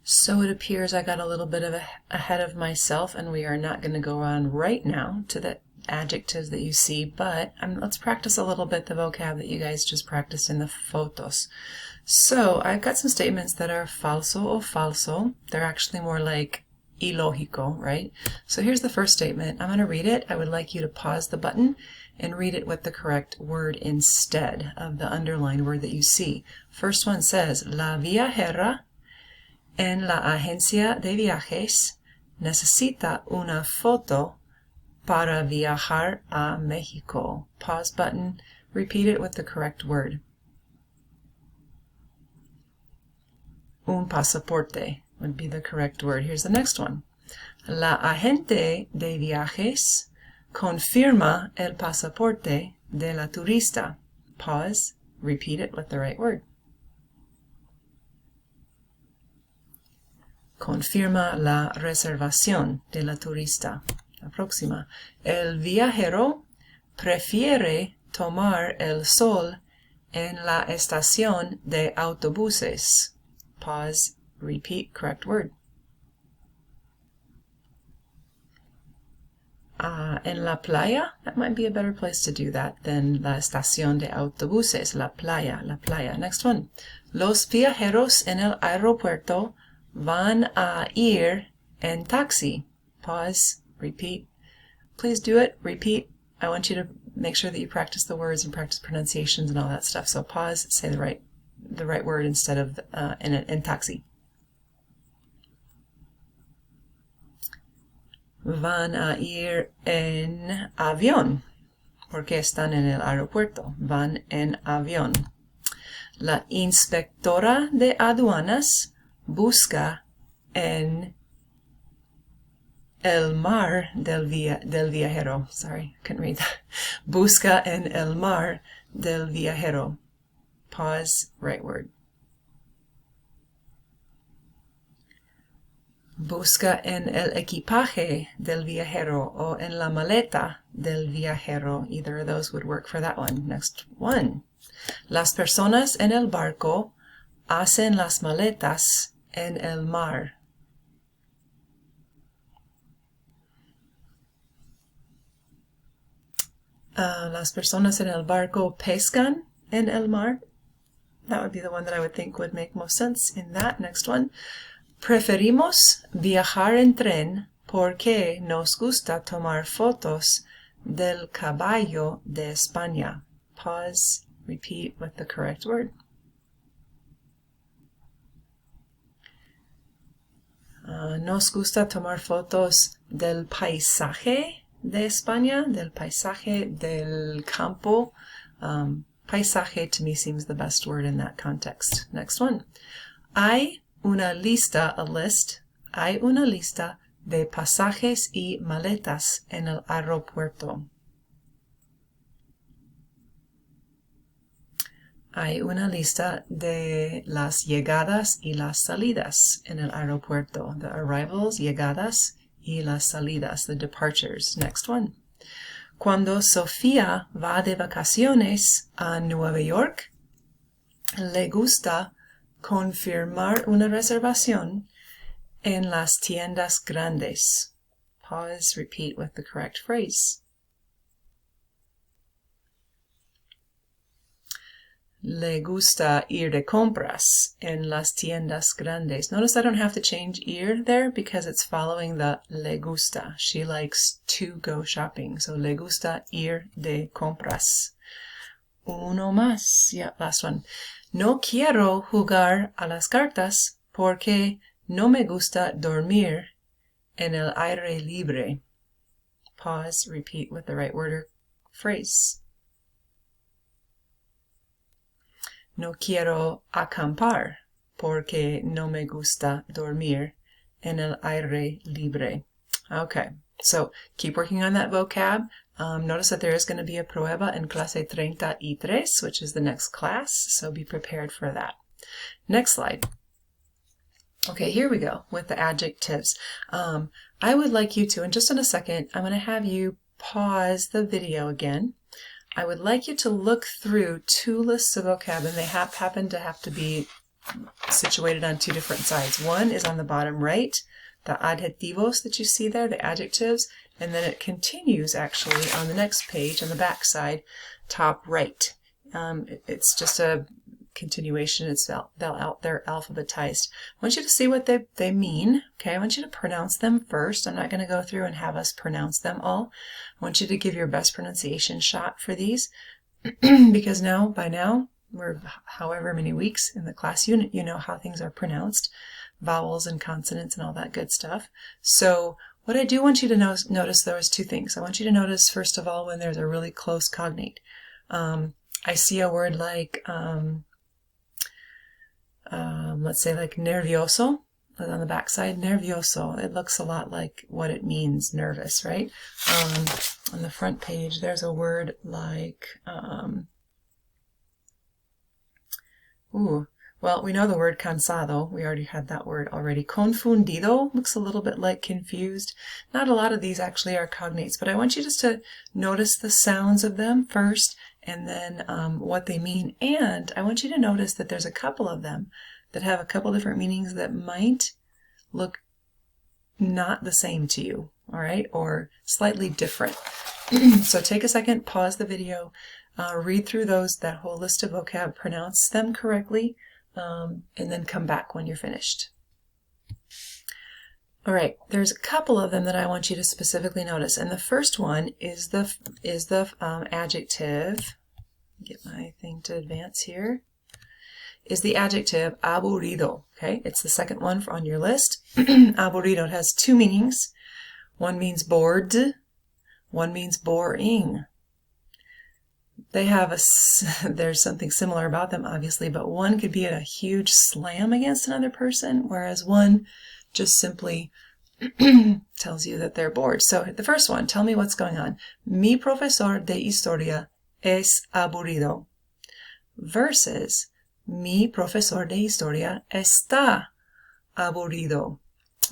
So it appears I got a little bit of ahead of myself, and we are not going to go on right now to the adjectives that you see, but let's practice a little bit the vocab that you guys just practiced in the photos. So I've got some statements that are falso o falso. They're actually more like ilógico, right? So here's the first statement. I'm going to read it. I would like you to pause the button and read it with the correct word instead of the underlined word that you see. First one says, La viajera en la agencia de viajes necesita una foto para viajar a México. Pause button. Repeat it with the correct word. Un pasaporte would be the correct word. Here's the next one. La agente de viajes confirma el pasaporte de la turista. Pause. Repeat it with the right word. Confirma la reservación de la turista. La próxima. El viajero prefiere tomar el sol en la estación de autobuses. Pause. Repeat correct word. En la playa, that might be a better place to do that than la estación de autobuses. La playa, la playa. Next one. Los viajeros en el aeropuerto van a ir en taxi. Pause. Repeat. Please do it. Repeat. I want you to make sure that you practice the words and practice pronunciations and all that stuff. So pause. Say the right word instead of en taxi. Van a ir en avión porque están en el aeropuerto. Van en avión. La inspectora de aduanas busca en el mar del viajero. Sorry, couldn't read that. Busca en el mar del viajero. Pause, right word. Busca en el equipaje del viajero o en la maleta del viajero. Either of those would work for that one. Next one. Las personas en el barco hacen las maletas en el mar. Las personas en el barco pescan en el mar. That would be the one that I would think would make most sense in that. Next one. Preferimos viajar en tren porque nos gusta tomar fotos del caballo de España. Pause. Repeat with the correct word. Nos gusta tomar fotos del paisaje de España, del paisaje del campo. Paisaje to me seems the best word in that context. Next one. Hay una lista, a list. Hay una lista de pasajes y maletas en el aeropuerto. Hay una lista de las llegadas y las salidas en el aeropuerto. The arrivals, llegadas, y las salidas, the departures. Next one. Cuando Sofía va de vacaciones a Nueva York, le gusta confirmar una reservación en las tiendas grandes. Pause, repeat with the correct phrase. Le gusta ir de compras en las tiendas grandes. Notice I don't have to change ir there because it's following the le gusta. She likes to go shopping. So le gusta ir de compras. Uno más. Yeah, last one. No quiero jugar a las cartas porque no me gusta dormir en el aire libre. Pause, repeat with the right word or phrase. No quiero acampar porque no me gusta dormir en el aire libre. Okay, so keep working on that vocab. Notice that there is going to be a prueba in Clase 33, which is the next class, so be prepared for that. Next slide. Okay, here we go with the adjectives. I would like you to, and just in a second, I'm going to have you pause the video again. I would like you to look through two lists of vocab, and they happen to have to be situated on two different sides. One is on the bottom right, the adjetivos that you see there, the adjectives, and then it continues actually on the next page on the back side, top right. It's just a continuation. It's they're alphabetized. I want you to see what they mean. Okay, I want you to pronounce them first. I'm not going to go through and have us pronounce them all. I want you to give your best pronunciation shot for these because by now, we're however many weeks in the class unit, you know how things are pronounced, vowels and consonants and all that good stuff. So what I do want you to notice though is two things. I want you to notice, first of all, when there's a really close cognate. I see a word like, let's say like nervioso, on the back side, nervioso. It looks a lot like what it means, nervous, right? On the front page, there's a word like, well, we know the word cansado. We already had that word already. Confundido looks a little bit like confused. Not a lot of these actually are cognates, but I want you just to notice the sounds of them first and then what they mean. And I want you to notice that there's a couple of them that have a couple different meanings that might look not the same to you, all right, or slightly different. So take a second, pause the video, read through that whole list of vocab, pronounce them correctly, and then come back when you're finished. All right, there's a couple of them that I want you to specifically notice, and the first one is the adjective. Get my thing to advance here. Is the adjective aburrido. Okay, it's the second one on your list. Aburrido, it has two meanings. One means bored. One means boring. There's something similar about them, obviously, but one could be a huge slam against another person, whereas one just simply tells you that they're bored. So the first one, tell me what's going on. Mi profesor de historia es aburrido versus mi profesor de historia está aburrido.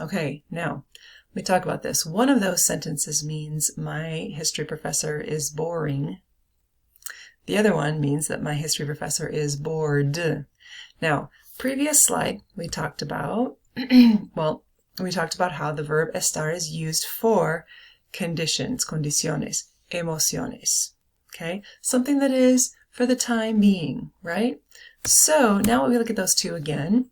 Okay, now let me talk about this. One of those sentences means my history professor is boring. The other one means that my history professor is bored. Now, previous slide, we talked about, we talked about how the verb estar is used for conditions, condiciones, emociones, okay? Something that is for the time being, right? So now we look at those two again.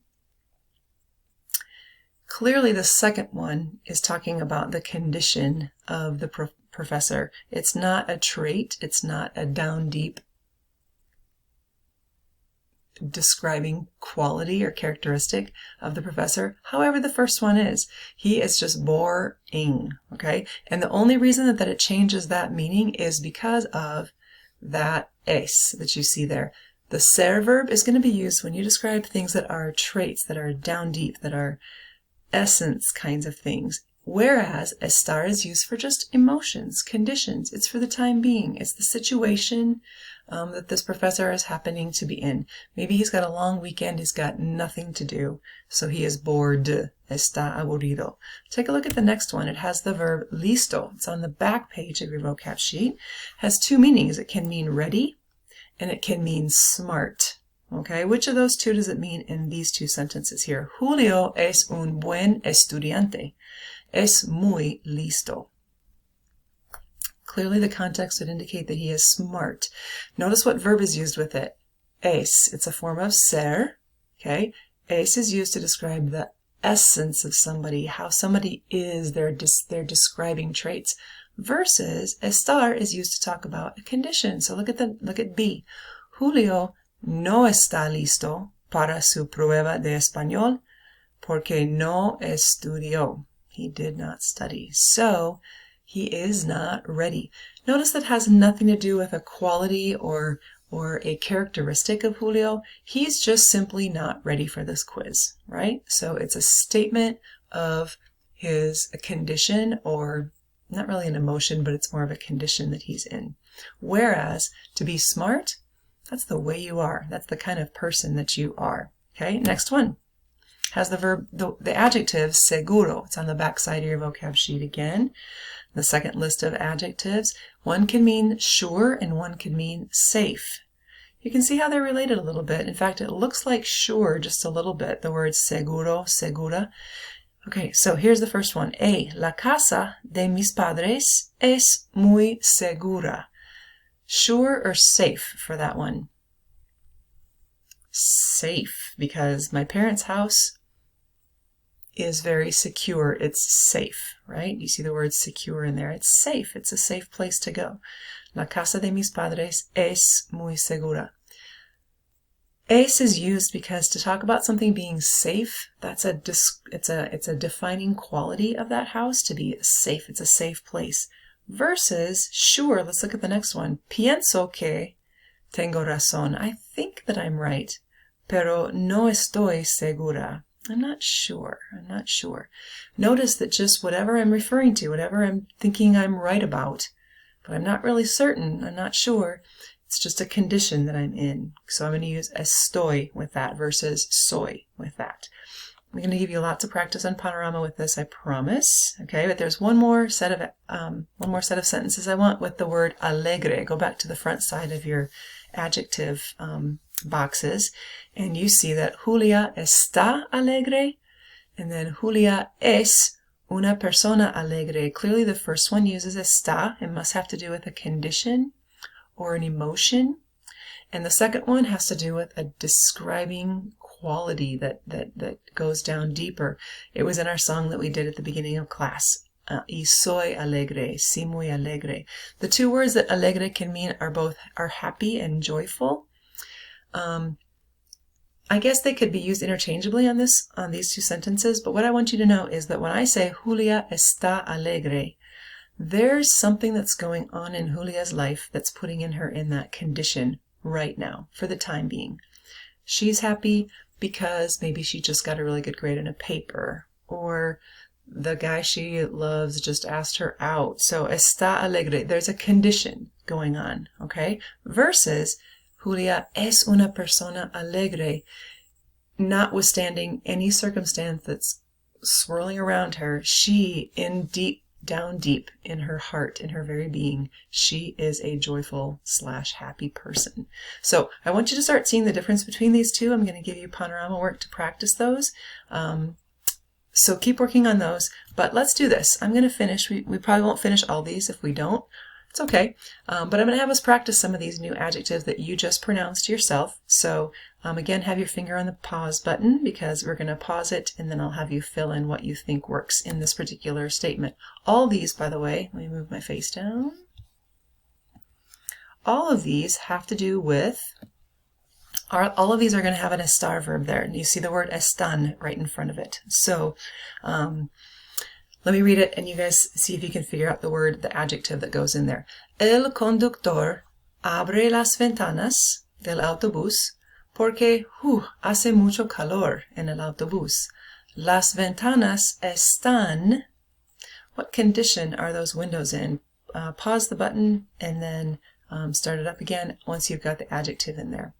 Clearly the second one is talking about the condition of the professor. It's not a trait. It's not a down deep describing quality or characteristic of the professor. However, the first one is. He is just boring, okay? And the only reason that it changes that meaning is because of that es that you see there. The ser verb is going to be used when you describe things that are traits, that are down deep, that are essence kinds of things. Whereas estar is used for just emotions, conditions. It's for the time being. It's the situation that this professor is happening to be in. Maybe he's got a long weekend. He's got nothing to do. So he is bored. Está aburrido. Take a look at the next one. It has the verb listo. It's on the back page of your vocab sheet. It has two meanings. It can mean ready and it can mean smart. Okay, which of those two does it mean in these two sentences here? Julio es un buen estudiante. Es muy listo. Clearly the context would indicate that he is smart. Notice what verb is used with it. Es. It's a form of ser. Okay. Es is used to describe the essence of somebody, how somebody is, they're describing traits. Versus estar is used to talk about a condition. So look at B. Julio no está listo para su prueba de español porque no estudió. He did not study. So he is not ready. Notice that has nothing to do with a quality or a characteristic of Julio. He's just simply not ready for this quiz, right? So it's a statement of a condition, or not really an emotion, but it's more of a condition that he's in. Whereas to be smart, that's the way you are. That's the kind of person that you are. Okay, next one. Has the verb, the adjective seguro. It's on the back side of your vocab sheet again. The second list of adjectives. One can mean sure and one can mean safe. You can see how they're related a little bit. In fact, it looks like sure just a little bit, the words seguro, segura. Okay, so here's the first one. La casa de mis padres es muy segura. Sure or safe for that one? Safe, because my parents' house is very secure. It's safe, right? You see the word secure in there. It's safe. It's a safe place to go. La casa de mis padres es muy segura. Es is used because to talk about something being safe, it's a defining quality of that house, to be safe. It's a safe place. Versus sure, let's look at the next one. Pienso que tengo razón. I think that I'm right, pero no estoy segura. I'm not sure. Notice that just whatever I'm referring to, whatever I'm thinking I'm right about, but I'm not really certain, I'm not sure, it's just a condition that I'm in. So I'm going to use estoy with that versus soy with that. I'm going to give you lots of practice on panorama with this, I promise. Okay, but there's one more set of sentences I want with the word alegre. Go back to the front side of your adjective boxes, and you see that Julia está alegre, and then Julia es una persona alegre. Clearly the first one uses está. It must have to do with a condition or an emotion. And the second one has to do with a describing quality that goes down deeper. It was in our song that we did at the beginning of class. Y soy alegre, si muy alegre. The two words that alegre can mean are happy and joyful. I guess they could be used interchangeably on these two sentences, but what I want you to know is that when I say Julia está alegre, there's something that's going on in Julia's life that's putting her in that condition right now, for the time being. She's happy because maybe she just got a really good grade in a paper, or the guy she loves just asked her out. So está alegre, there's a condition going on, okay? Versus Julia es una persona alegre, notwithstanding any circumstance that's swirling around her, she, down deep in her heart, in her very being, she is a joyful / happy person. So I want you to start seeing the difference between these two. I'm going to give you panorama work to practice those. So keep working on those, but let's do this. I'm going to finish. We probably won't finish all these. If we don't, it's okay. But I'm going to have us practice some of these new adjectives that you just pronounced yourself. So again, have your finger on the pause button, because we're going to pause it, and then I'll have you fill in what you think works in this particular statement. All these, by the way, let me move my face down. All of these have to do with, all of these are going to have an estar verb there. And you see the word están right in front of it. So let me read it, and you guys see if you can figure out the adjective that goes in there. El conductor abre las ventanas del autobús porque hace mucho calor en el autobús. Las ventanas están. What condition are those windows in? Pause the button and then start it up again once you've got the adjective in there.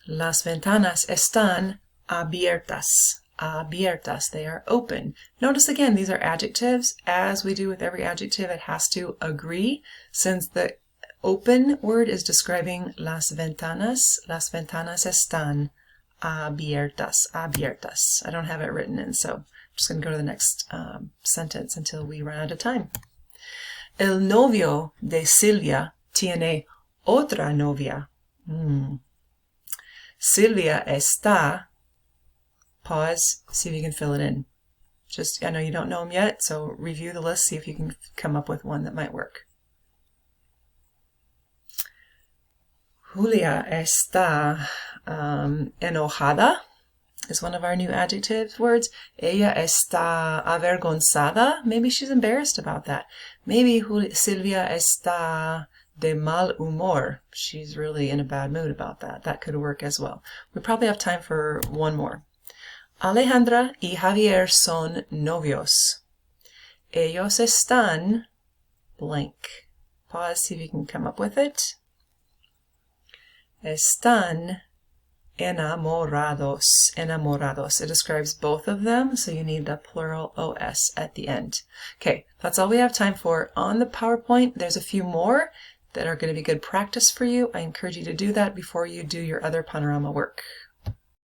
Las ventanas están abiertas. Abiertas, they are open. Notice again, these are adjectives. As we do with every adjective, it has to agree. Since the open word is describing las ventanas están abiertas, abiertas. I don't have it written in, so I'm just going to go to the next sentence until we run out of time. El novio de Silvia tiene otra novia. Silvia está. Pause, see if you can fill it in. I know you don't know them yet, so review the list, see if you can come up with one that might work. Julia está enojada is one of our new adjective words. Ella está avergonzada. Maybe she's embarrassed about that. Maybe Silvia está de mal humor. She's really in a bad mood about that. That could work as well. We probably have time for one more. Alejandra y Javier son novios. Ellos están blank. Pause, see if you can come up with it. Están enamorados. Enamorados. It describes both of them, so you need the plural OS at the end. Okay, that's all we have time for. On the PowerPoint, there's a few more that are going to be good practice for you. I encourage you to do that before you do your other panorama work.